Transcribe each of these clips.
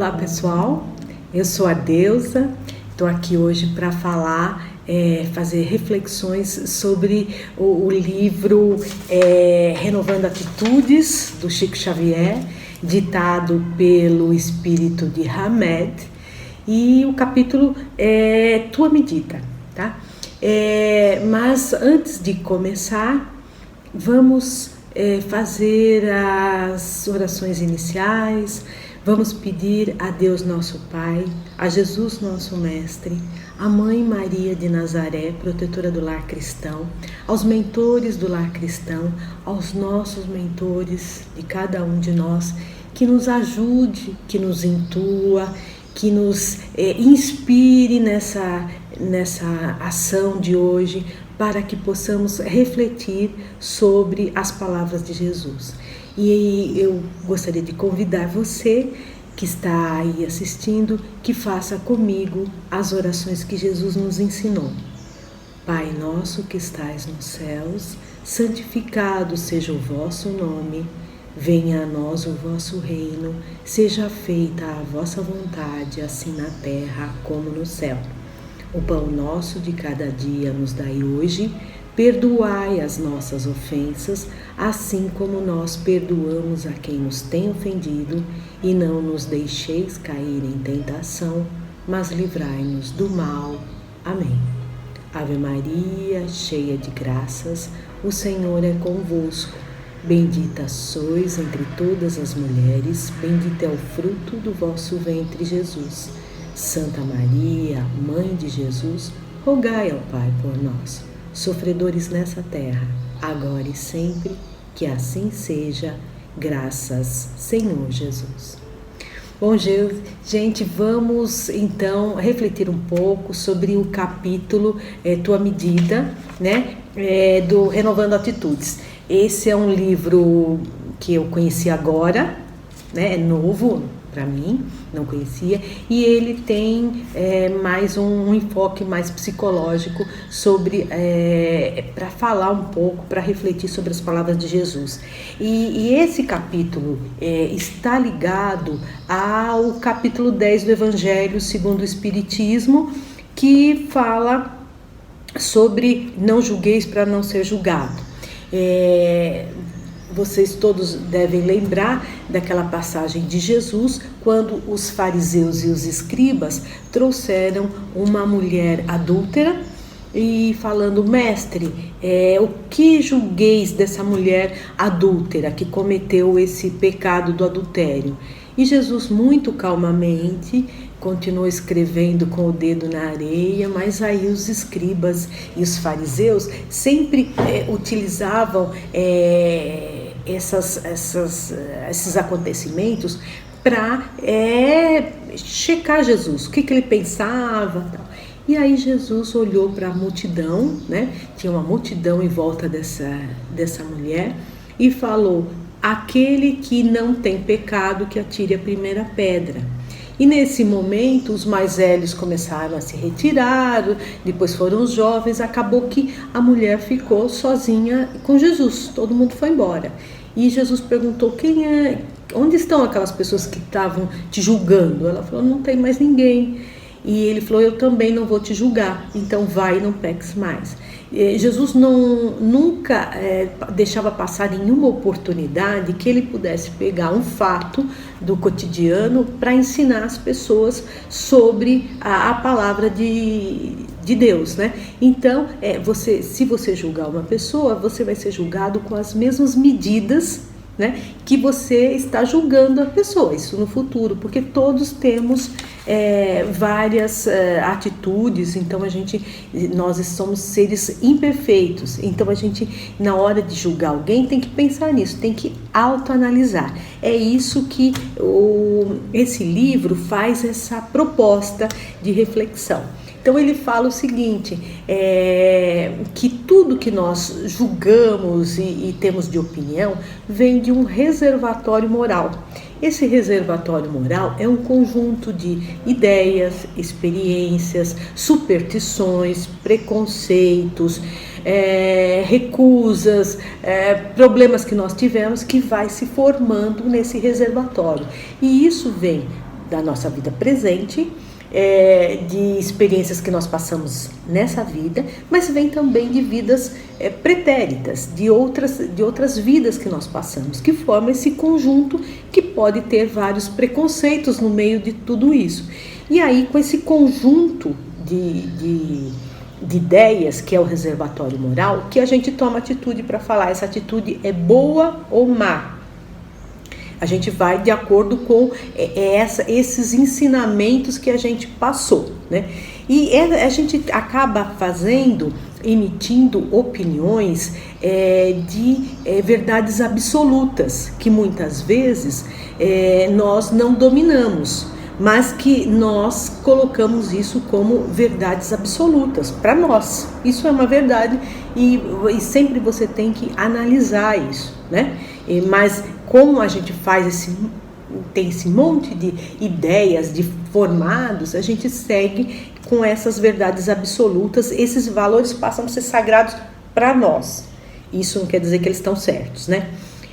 Olá pessoal, eu sou a Deusa, estou aqui hoje para falar, fazer reflexões sobre o livro Renovando Atitudes, do Chico Xavier, ditado pelo espírito de Hamed, e o capítulo é Tua Medida, tá? Mas antes de começar, vamos fazer as orações iniciais. Vamos pedir a Deus nosso Pai, a Jesus nosso Mestre, a Mãe Maria de Nazaré, protetora do lar cristão, aos mentores do lar cristão, aos nossos mentores de cada um de nós, que nos ajude, que nos intua, que nos inspire nessa ação de hoje, para que possamos refletir sobre as palavras de Jesus. E eu gostaria de convidar você que está aí assistindo, que faça comigo as orações que Jesus nos ensinou. Pai nosso que estais nos céus, santificado seja o vosso nome, venha a nós o vosso reino, seja feita a vossa vontade, assim na terra como no céu. O pão nosso de cada dia nos dai hoje, perdoai as nossas ofensas, assim como nós perdoamos a quem nos tem ofendido, e não nos deixeis cair em tentação, mas livrai-nos do mal. Amém. Ave Maria, cheia de graças, o Senhor é convosco. Bendita sois entre todas as mulheres, bendito é o fruto do vosso ventre, Jesus. Santa Maria, Mãe de Jesus, rogai ao Pai por nós, sofredores nessa terra, agora e sempre, que assim seja, graças Senhor Jesus. Bom, gente, vamos então refletir um pouco sobre o capítulo Tua Medida, né, do Renovando Atitudes. Esse é um livro que eu conheci agora, né, é novo para mim, não conhecia, e ele tem mais um enfoque mais psicológico sobre, para falar um pouco, para refletir sobre as palavras de Jesus. E esse capítulo está ligado ao capítulo 10 do Evangelho segundo o Espiritismo, que fala sobre não julgueis para não ser julgado. Vocês todos devem lembrar daquela passagem de Jesus, quando os fariseus e os escribas trouxeram uma mulher adúltera e falando: mestre, o que julgueis dessa mulher adúltera que cometeu esse pecado do adultério? E Jesus, muito calmamente, continuou escrevendo com o dedo na areia, mas aí os escribas e os fariseus sempre utilizavam esses acontecimentos para checar Jesus, o que ele pensava, tal. E aí Jesus olhou para a multidão, né? Tinha uma multidão em volta dessa mulher, e falou: aquele que não tem pecado, que atire a primeira pedra. E nesse momento os mais velhos começaram a se retirar, depois foram os jovens, acabou que a mulher ficou sozinha com Jesus, todo mundo foi embora. E Jesus perguntou: onde estão aquelas pessoas que estavam te julgando? Ela falou: não tem mais ninguém. E ele falou: eu também não vou te julgar, então vai e não peques mais. Jesus nunca deixava passar nenhuma oportunidade que ele pudesse pegar um fato do cotidiano para ensinar as pessoas sobre a palavra de Deus, né? Então, se você julgar uma pessoa, você vai ser julgado com as mesmas medidas, né, que você está julgando a pessoa, isso no futuro, porque todos temos várias atitudes, então nós somos seres imperfeitos, então a gente, na hora de julgar alguém, tem que pensar nisso, tem que autoanalisar. É isso que esse livro faz, essa proposta de reflexão. Então ele fala o seguinte, que tudo que nós julgamos e temos de opinião vem de um reservatório moral. Esse reservatório moral é um conjunto de ideias, experiências, superstições, preconceitos, recusas, problemas que nós tivemos, que vai se formando nesse reservatório. E isso vem da nossa vida presente, de experiências que nós passamos nessa vida, mas vem também de vidas pretéritas, de outras vidas que nós passamos, que formam esse conjunto que pode ter vários preconceitos no meio de tudo isso. E aí, com esse conjunto de ideias, que é o reservatório moral, que a gente toma atitude para falar, essa atitude é boa ou má. A gente vai de acordo com esses ensinamentos que a gente passou, né? E a gente acaba emitindo opiniões de verdades absolutas, que muitas vezes nós não dominamos, mas que nós colocamos isso como verdades absolutas para nós. Isso é uma verdade e sempre você tem que analisar isso, né? Mas como a gente tem esse monte de ideias, de formados, a gente segue com essas verdades absolutas, esses valores passam a ser sagrados para nós. Isso não quer dizer que eles estão certos, né?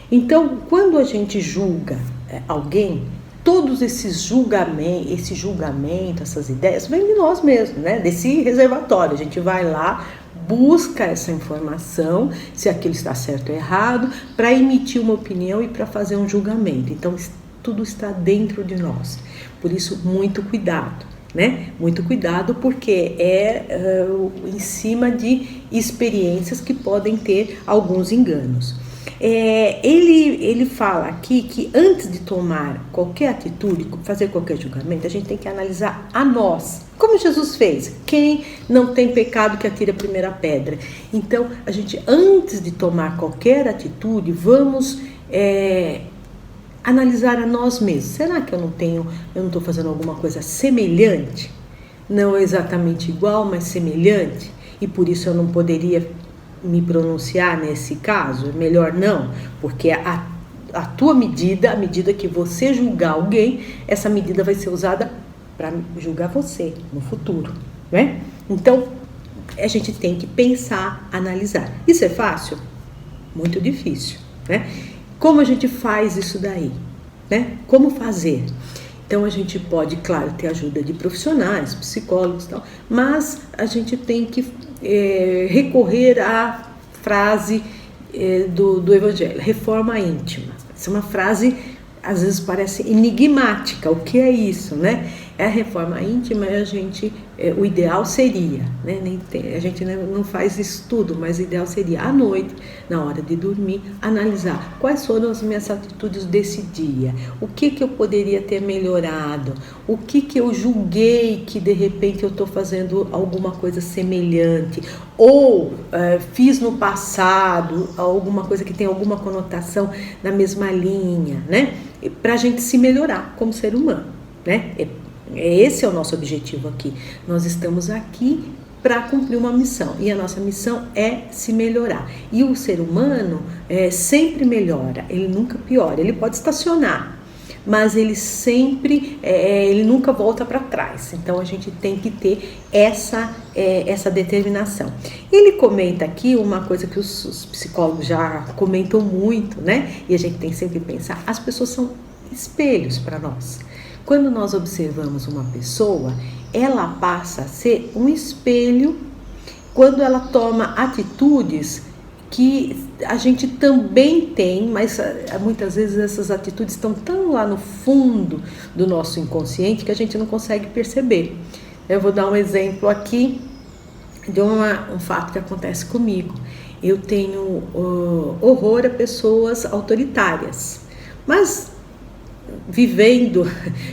Então, quando a gente julga alguém, todos esse julgamento, essas ideias, vêm de nós mesmos, né? Desse reservatório. A gente vai lá, busca essa informação, se aquilo está certo ou errado, para emitir uma opinião e para fazer um julgamento. Então, tudo está dentro de nós. Por isso, muito cuidado, né? Muito cuidado, porque em cima de experiências que podem ter alguns enganos. Ele fala aqui que antes de tomar qualquer atitude, fazer qualquer julgamento, a gente tem que analisar a nós, como Jesus fez. Quem não tem pecado que atire a primeira pedra. Então, a gente, antes de tomar qualquer atitude, vamos analisar a nós mesmos. Será que eu não estou fazendo alguma coisa semelhante? Não exatamente igual, mas semelhante? E por isso eu não poderia me pronunciar nesse caso? Melhor não, porque a tua medida, a medida que você julgar alguém, essa medida vai ser usada para julgar você no futuro, né? Então, a gente tem que pensar, analisar. Isso é fácil? Muito difícil, né? Como a gente faz isso daí, né? Como fazer? Então, a gente pode, claro, ter ajuda de profissionais, psicólogos e tal, mas a gente tem que recorrer à frase do Evangelho, reforma íntima. Essa é uma frase, às vezes parece enigmática. O que é isso, né? A reforma íntima, o ideal seria, né? A gente não faz isso tudo, mas o ideal seria à noite, na hora de dormir, analisar quais foram as minhas atitudes desse dia, o que eu poderia ter melhorado, o que eu julguei que de repente eu estou fazendo alguma coisa semelhante, ou fiz no passado alguma coisa que tem alguma conotação na mesma linha, né? Para a gente se melhorar como ser humano, né? Esse é o nosso objetivo aqui. Nós estamos aqui para cumprir uma missão, e a nossa missão é se melhorar. E o ser humano sempre melhora, ele nunca piora. Ele pode estacionar, mas ele ele nunca volta para trás. Então a gente tem que ter essa determinação. Ele comenta aqui uma coisa que os psicólogos já comentam muito, né? E a gente tem sempre que pensar: as pessoas são espelhos para nós. Quando nós observamos uma pessoa, ela passa a ser um espelho quando ela toma atitudes que a gente também tem, mas muitas vezes essas atitudes estão tão lá no fundo do nosso inconsciente que a gente não consegue perceber. Eu vou dar um exemplo aqui de um fato que acontece comigo. Eu tenho horror a pessoas autoritárias, mas vivendo,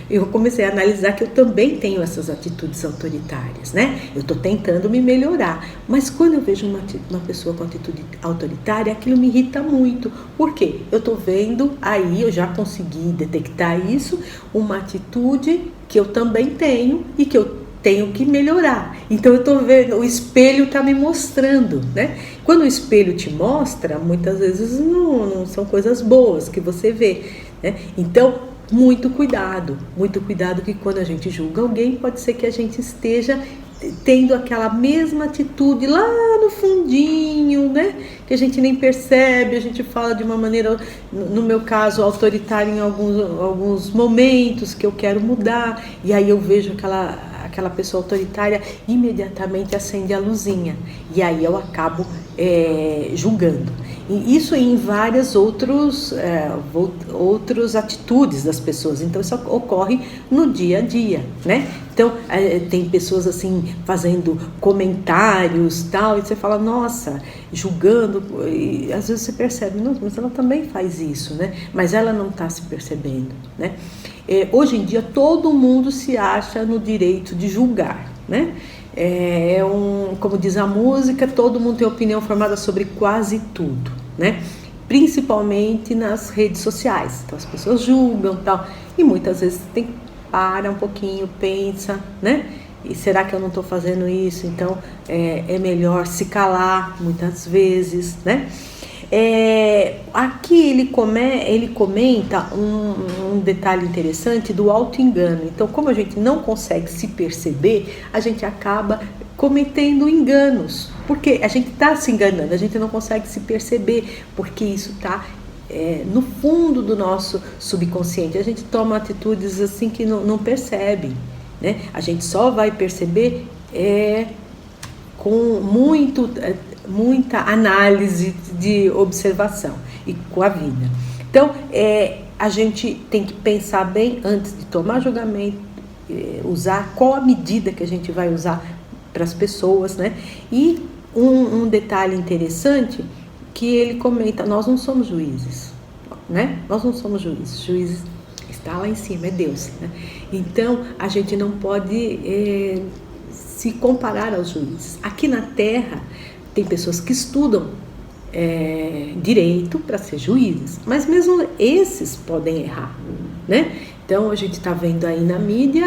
eu comecei a analisar que eu também tenho essas atitudes autoritárias, né? Eu estou tentando me melhorar, mas quando eu vejo uma pessoa com atitude autoritária, aquilo me irrita muito. Por quê? Eu estou vendo aí, eu já consegui detectar isso, uma atitude que eu também tenho e que eu tenho que melhorar. Então eu estou vendo, o espelho está me mostrando, né? Quando o espelho te mostra, muitas vezes não são coisas boas que você vê, né? Então, muito cuidado que quando a gente julga alguém, pode ser que a gente esteja tendo aquela mesma atitude lá no fundinho, né? Que a gente nem percebe, a gente fala de uma maneira, no meu caso, autoritária em alguns momentos que eu quero mudar, e aí eu vejo aquela pessoa autoritária, imediatamente acende a luzinha, e aí eu acabo julgando. E isso em várias outras atitudes das pessoas. Então isso ocorre no dia a dia, né? Então tem pessoas assim fazendo comentários tal, e você fala, nossa, julgando, e às vezes você percebe, não, mas ela também faz isso, né? Mas ela não está se percebendo, né? Hoje em dia todo mundo se acha no direito de julgar, né? Como diz a música, todo mundo tem opinião formada sobre quase tudo, né? Principalmente nas redes sociais. Então as pessoas julgam tal, e muitas vezes para um pouquinho, pensa, né? E será que eu não estou fazendo isso? Então é melhor se calar muitas vezes, né? Aqui ele comenta um detalhe interessante do auto-engano. Então, como a gente não consegue se perceber, a gente acaba cometendo enganos, porque a gente está se enganando, a gente não consegue se perceber, porque isso está no fundo do nosso subconsciente. A gente toma atitudes assim que não percebe, né? A gente só vai perceber com muita análise de observação e com a vida. Então, a gente tem que pensar bem antes de tomar julgamento, usar qual a medida que a gente vai usar para as pessoas, né? E um detalhe interessante que ele comenta, nós não somos juízes, né? Nós não somos juízes, juízes está lá em cima, é Deus, né? Então, a gente não pode se comparar aos juízes. Aqui na Terra, tem pessoas que estudam direito para ser juízes, mas mesmo esses podem errar, né? Então, a gente está vendo aí na mídia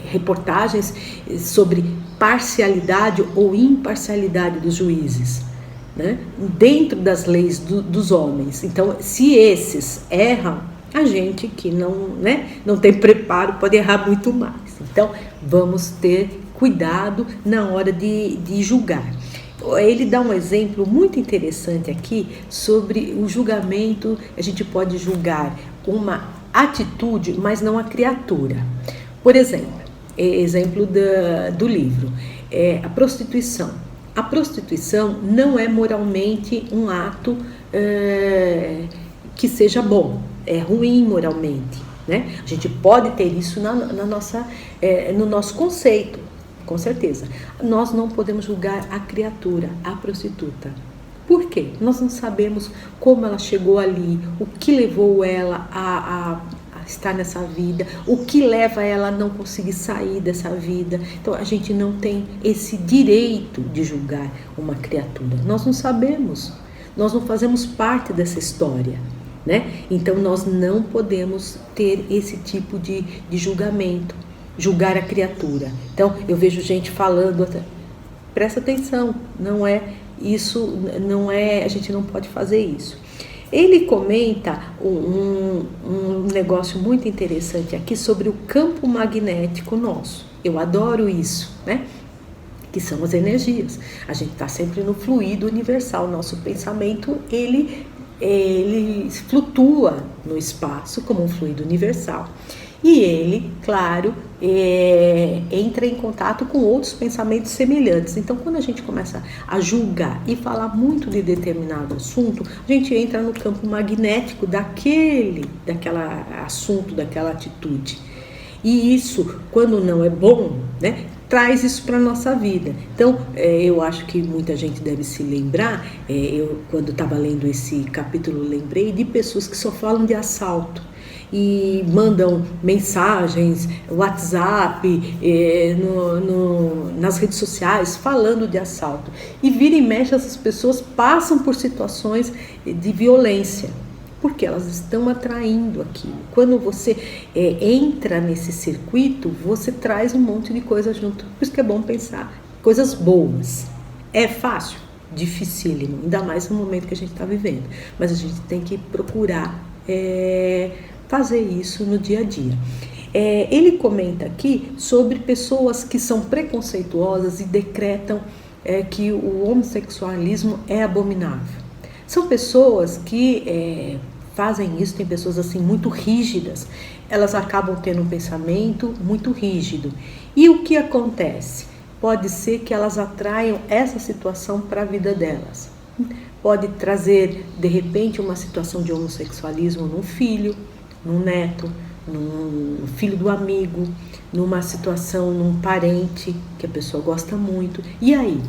reportagens sobre parcialidade ou imparcialidade dos juízes, né? Dentro das leis dos homens. Então, se esses erram, a gente que não tem preparo pode errar muito mais. Então, vamos ter cuidado na hora de julgar. Ele dá um exemplo muito interessante aqui sobre o julgamento. A gente pode julgar uma atitude, mas não a criatura. Por exemplo, do livro, a prostituição. A prostituição não é moralmente um ato que seja bom, é ruim moralmente, né? A gente pode ter isso no nosso conceito, com certeza. Nós não podemos julgar a criatura, a prostituta. Por quê? Nós não sabemos como ela chegou ali, o que levou ela a estar nessa vida, o que leva ela a não conseguir sair dessa vida. Então a gente não tem esse direito de julgar uma criatura. Nós não sabemos, nós não fazemos parte dessa história, né? Então nós não podemos ter esse tipo de julgamento, julgar a criatura. Então eu vejo gente falando, presta atenção, não é isso, a gente não pode fazer isso. Ele comenta um negócio muito interessante aqui sobre o campo magnético nosso. Eu adoro isso, né? Que são as energias. A gente está sempre no fluido universal. Nosso pensamento, ele flutua no espaço como um fluido universal. E ele, claro, entra em contato com outros pensamentos semelhantes. Então, quando a gente começa a julgar e falar muito de determinado assunto, a gente entra no campo magnético daquele assunto, daquela atitude. E isso, quando não é bom, né, traz isso para a nossa vida. Então, eu acho que muita gente deve se lembrar, quando estava lendo esse capítulo, lembrei de pessoas que só falam de assalto e mandam mensagens, WhatsApp, nas redes sociais, falando de assalto. E vira e mexe, essas pessoas passam por situações de violência, porque elas estão atraindo aquilo. Quando você entra nesse circuito, você traz um monte de coisa junto. Por isso que é bom pensar coisas boas. É fácil? Dificílimo, ainda mais no momento que a gente está vivendo. Mas a gente tem que procurar fazer isso no dia a dia. Ele comenta aqui sobre pessoas que são preconceituosas e decretam que o homossexualismo é abominável. São pessoas que fazem isso, tem pessoas assim muito rígidas, elas acabam tendo um pensamento muito rígido. E o que acontece? Pode ser que elas atraiam essa situação para a vida delas. Pode trazer, de repente, uma situação de homossexualismo num filho, num neto, num filho do amigo, numa situação, num parente que a pessoa gosta muito. E aí,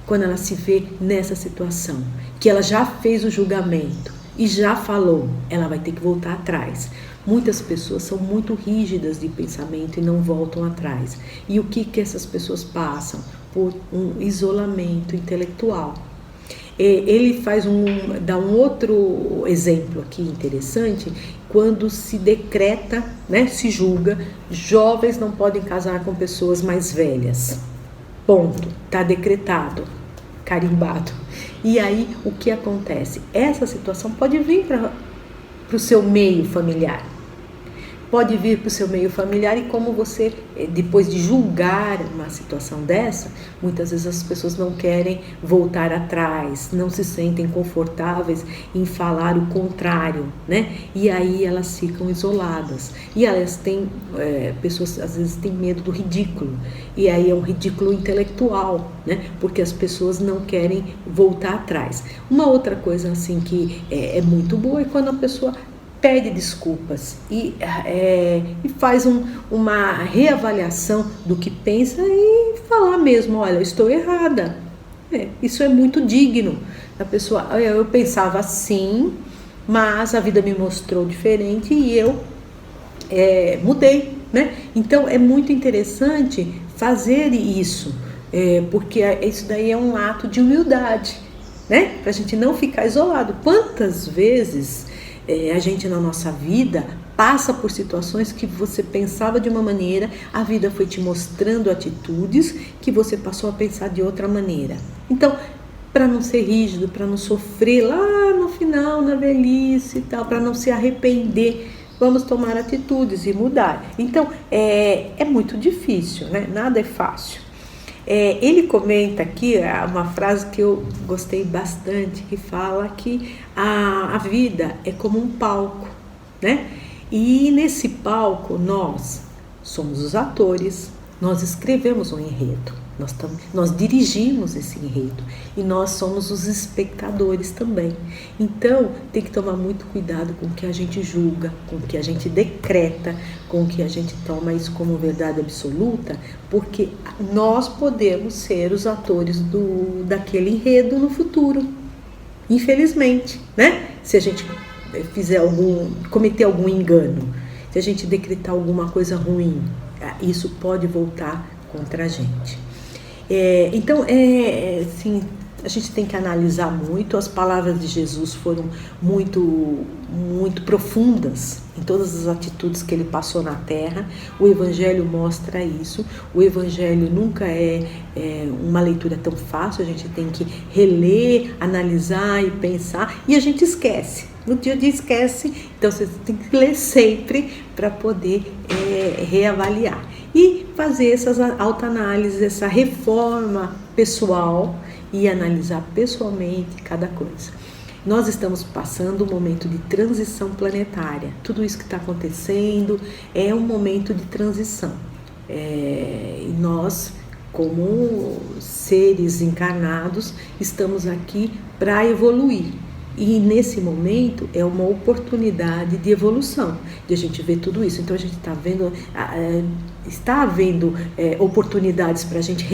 quando ela se vê nessa situação, que ela já fez o julgamento e já falou, ela vai ter que voltar atrás. Muitas pessoas são muito rígidas de pensamento e não voltam atrás. E o que essas pessoas passam? Por um isolamento intelectual. Ele dá um outro exemplo aqui interessante, quando se decreta, né, se julga, jovens não podem casar com pessoas mais velhas. Ponto. Está decretado, carimbado. E aí, o que acontece? Essa situação pode vir para o seu meio familiar. Pode vir para o seu meio familiar, e como você, depois de julgar uma situação dessa, muitas vezes as pessoas não querem voltar atrás, não se sentem confortáveis em falar o contrário, né? E aí elas ficam isoladas. E elas têm, pessoas às vezes têm medo do ridículo, e aí é um ridículo intelectual, né? Porque as pessoas não querem voltar atrás. Uma outra coisa assim que é muito boa é quando a pessoa pede desculpas e faz uma reavaliação do que pensa e falar mesmo, olha, eu estou errada. Isso é muito digno. A pessoa, eu pensava assim, mas a vida me mostrou diferente e eu mudei, né? Então é muito interessante fazer isso, porque isso daí é um ato de humildade, né? Para a gente não ficar isolado. Quantas vezes a gente na nossa vida passa por situações que você pensava de uma maneira, a vida foi te mostrando atitudes que você passou a pensar de outra maneira. Então, para não ser rígido, para não sofrer lá no final, na velhice e tal, para não se arrepender, vamos tomar atitudes e mudar. Então, é muito difícil, né? Nada é fácil. Ele comenta aqui uma frase que eu gostei bastante, que fala que a vida é como um palco, né? E nesse palco nós somos os atores, nós escrevemos um enredo, nós dirigimos esse enredo e nós somos os espectadores também. Então tem que tomar muito cuidado com o que a gente julga, com o que a gente decreta, com o que a gente toma isso como verdade absoluta, porque nós podemos ser os atores daquele enredo no futuro, infelizmente, né? Se a gente cometer algum engano, se a gente decretar alguma coisa ruim, isso pode voltar contra a gente. Então, assim, a gente tem que analisar muito. As palavras de Jesus foram muito, muito profundas em todas as atitudes que ele passou na terra. O Evangelho mostra isso. O Evangelho nunca é uma leitura tão fácil. A gente tem que reler, analisar e pensar, e a gente esquece. No dia a dia esquece, então você tem que ler sempre para poder reavaliar e fazer essas autoanálises, essa reforma pessoal e analisar pessoalmente cada coisa. Nós estamos passando um momento de transição planetária. Tudo isso que está acontecendo é um momento de transição. E nós, como seres encarnados, estamos aqui para evoluir. E nesse momento é uma oportunidade de evolução, de a gente ver tudo isso. Então a gente está havendo oportunidades para a gente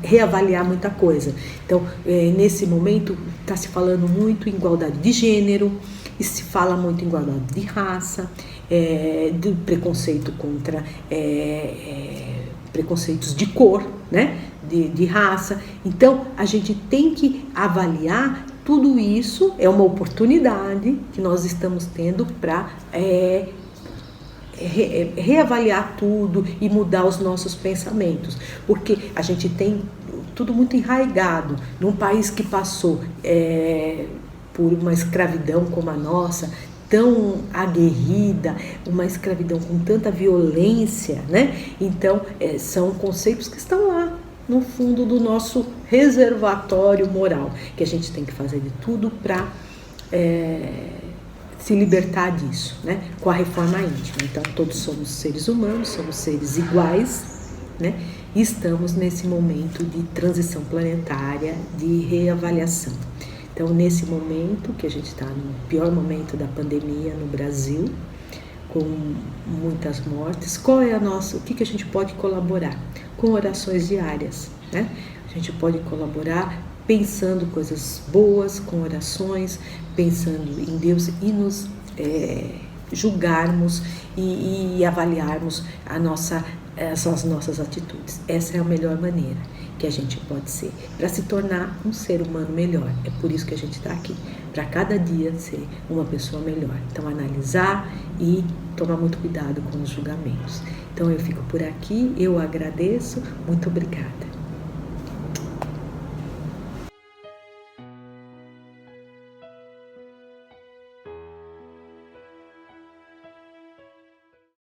reavaliar muita coisa. Então nesse momento está se falando muito em igualdade de gênero, e se fala muito em igualdade de raça, de preconceito contra preconceitos de cor, né? de raça. Então a gente tem que avaliar. Tudo isso é uma oportunidade que nós estamos tendo para reavaliar tudo e mudar os nossos pensamentos, porque a gente tem tudo muito enraizado num país que passou por uma escravidão como a nossa, tão aguerrida, uma escravidão com tanta violência, né? Então, são conceitos que estão lá no fundo do nosso reservatório moral, que a gente tem que fazer de tudo para se libertar disso, né? Com a reforma íntima. Então, todos somos seres humanos, somos seres iguais, né? E estamos nesse momento de transição planetária, de reavaliação. Então, nesse momento que a gente está no pior momento da pandemia no Brasil, com muitas mortes, o que a gente pode colaborar? Com orações diárias, né? A gente pode colaborar pensando coisas boas, com orações, pensando em Deus e nos julgarmos e avaliarmos as nossas atitudes. Essa é a melhor maneira que a gente pode ser, para se tornar um ser humano melhor. É por isso que a gente está aqui, para cada dia ser uma pessoa melhor. Então, analisar e tomar muito cuidado com os julgamentos. Então, eu fico por aqui, eu agradeço, muito obrigada.